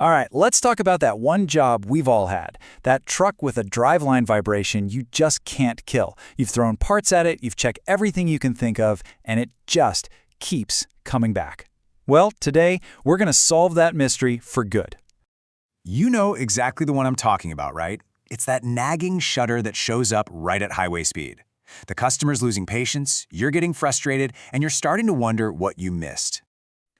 All right, let's talk about that one job we've all had. That truck with a driveline vibration you just can't kill. You've thrown parts at it, you've checked everything you can think of, and it just keeps coming back. Well, today, we're going to solve that mystery for good. You know exactly the one I'm talking about, right? It's that nagging shudder that shows up right at highway speed. The customer's losing patience, you're getting frustrated, and you're starting to wonder what you missed.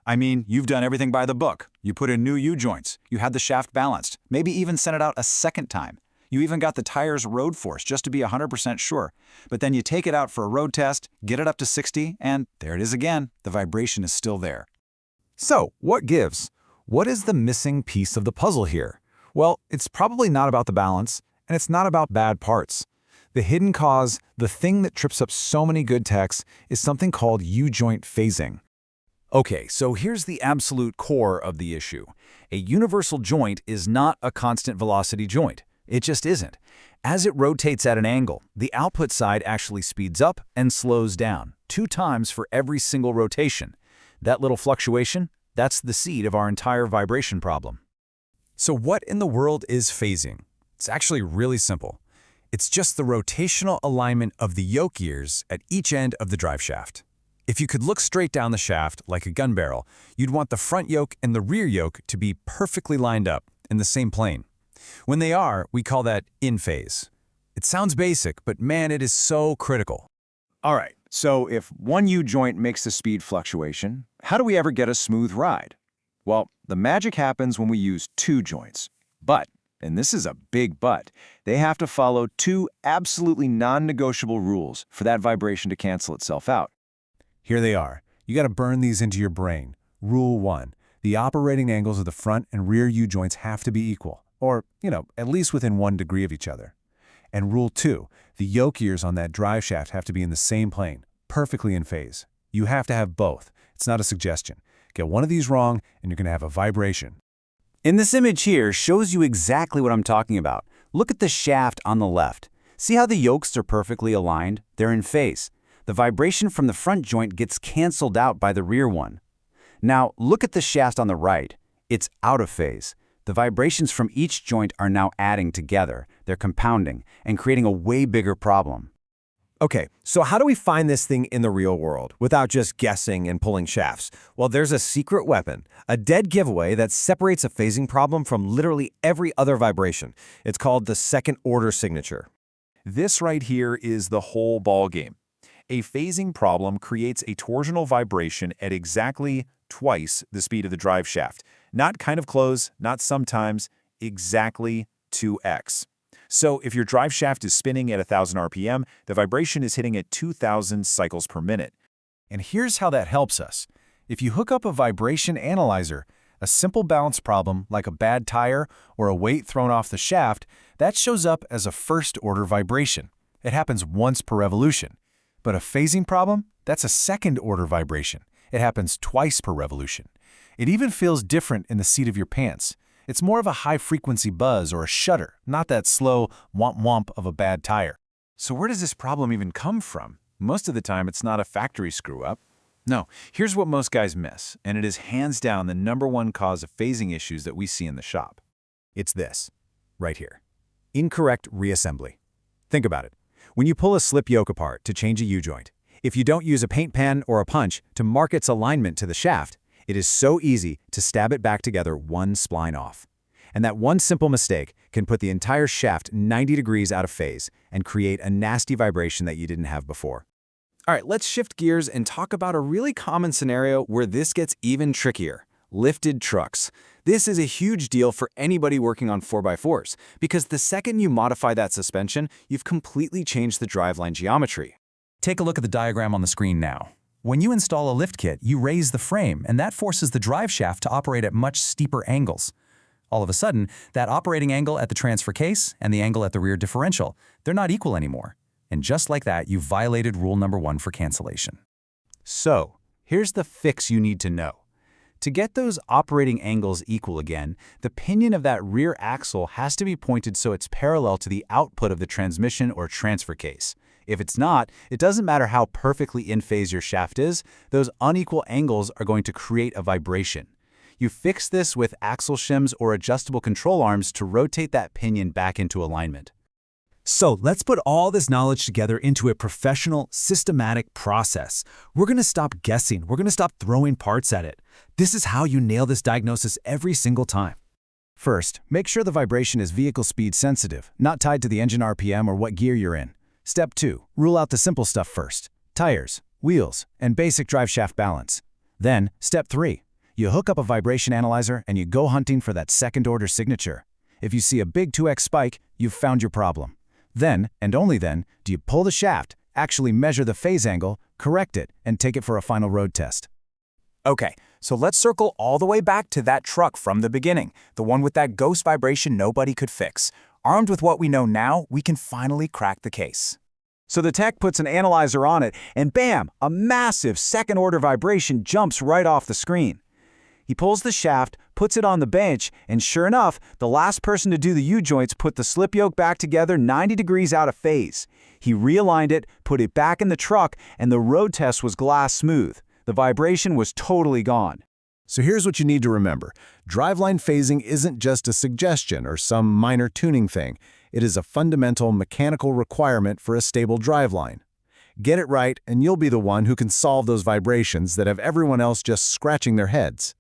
I mean, you've done everything by the book. You put in new U-joints, you had the shaft balanced, maybe even sent it out a second time. You even got the tires road forced just to be 100% sure. But then you take it out for a road test, get it up to 60, and there it is again. The vibration is still there. So, what gives? What is the missing piece of the puzzle here? Well, it's probably not about the balance, and it's not about bad parts. The hidden cause, the thing that trips up so many good techs, is something called U-joint phasing. Okay, so here's the absolute core of the issue. A universal joint is not a constant velocity joint. It just isn't. As it rotates at an angle, the output side actually speeds up and slows down, 2 times for every single rotation. That little fluctuation, that's the seed of our entire vibration problem. So what in the world is phasing? It's actually really simple. It's just the rotational alignment of the yoke gears at each end of the drive shaft. If you could look straight down the shaft like a gun barrel, you'd want the front yoke and the rear yoke to be perfectly lined up in the same plane. When they are, we call that in phase. It sounds basic, but man, it is so critical. All right, so if one U-joint makes the speed fluctuation, how do we ever get a smooth ride? Well, the magic happens when we use 2 joints. But, and this is a big but, they have to follow 2 absolutely non-negotiable rules for that vibration to cancel itself out. Here they are. You got to burn these into your brain. Rule 1. The operating angles of the front and rear U-joints have to be equal, or, at least within 1 degree of each other. And Rule 2. The yoke gears on that drive shaft have to be in the same plane, perfectly in phase. You have to have both. It's not a suggestion. Get one of these wrong, and you're going to have a vibration. In this image here shows you exactly what I'm talking about. Look at the shaft on the left. See how the yokes are perfectly aligned? They're in phase. The vibration from the front joint gets canceled out by the rear one. Now, look at the shaft on the right. It's out of phase. The vibrations from each joint are now adding together. They're compounding and creating a way bigger problem. Okay, so how do we find this thing in the real world without just guessing and pulling shafts? Well, there's a secret weapon, a dead giveaway that separates a phasing problem from literally every other vibration. It's called the second-order signature. This right here is the whole ball game. A phasing problem creates a torsional vibration at exactly twice the speed of the drive shaft. Not kind of close, not sometimes, exactly 2x. So if your drive shaft is spinning at 1,000 RPM, the vibration is hitting at 2,000 cycles per minute. And here's how that helps us. If you hook up a vibration analyzer, a simple balance problem like a bad tire or a weight thrown off the shaft, that shows up as a first-order vibration. It happens once per revolution. But a phasing problem, that's a second-order vibration. It happens twice per revolution. It even feels different in the seat of your pants. It's more of a high-frequency buzz or a shudder, not that slow womp-womp of a bad tire. So where does this problem even come from? Most of the time, it's not a factory screw-up. No, here's what most guys miss, and it is hands down the #1 cause of phasing issues that we see in the shop. It's this, right here. Incorrect reassembly. Think about it. When you pull a slip yoke apart to change a U-joint, if you don't use a paint pen or a punch to mark its alignment to the shaft, it is so easy to stab it back together 1 spline off. And that one simple mistake can put the entire shaft 90 degrees out of phase and create a nasty vibration that you didn't have before. All right, let's shift gears and talk about a really common scenario where this gets even trickier. Lifted trucks. This is a huge deal for anybody working on 4x4s, because the second you modify that suspension, you've completely changed the driveline geometry. Take a look at the diagram on the screen now. When you install a lift kit, you raise the frame, and that forces the drive shaft to operate at much steeper angles. All of a sudden, that operating angle at the transfer case and the angle at the rear differential, they're not equal anymore. And just like that, you violated rule #1 for cancellation. So, here's the fix you need to know. To get those operating angles equal again, the pinion of that rear axle has to be pointed so it's parallel to the output of the transmission or transfer case. If it's not, it doesn't matter how perfectly in phase your shaft is, those unequal angles are going to create a vibration. You fix this with axle shims or adjustable control arms to rotate that pinion back into alignment. So let's put all this knowledge together into a professional, systematic process. We're going to stop guessing. We're going to stop throwing parts at it. This is how you nail this diagnosis every single time. First, make sure the vibration is vehicle speed sensitive, not tied to the engine RPM or what gear you're in. Step 2, rule out the simple stuff first: tires, wheels, and basic driveshaft balance. Then, step 3, you hook up a vibration analyzer and you go hunting for that second-order signature. If you see a big 2x spike, you've found your problem. Then, and only then, do you pull the shaft, actually measure the phase angle, correct it, and take it for a final road test. Okay, so let's circle all the way back to that truck from the beginning, the one with that ghost vibration nobody could fix. Armed with what we know now, we can finally crack the case. So the tech puts an analyzer on it, and bam, a massive second-order vibration jumps right off the screen. He pulls the shaft, puts it on the bench, and sure enough, the last person to do the U-joints put the slip yoke back together 90 degrees out of phase. He realigned it, put it back in the truck, and the road test was glass smooth. The vibration was totally gone. So here's what you need to remember. Driveline phasing isn't just a suggestion or some minor tuning thing. It is a fundamental mechanical requirement for a stable driveline. Get it right, and you'll be the one who can solve those vibrations that have everyone else just scratching their heads.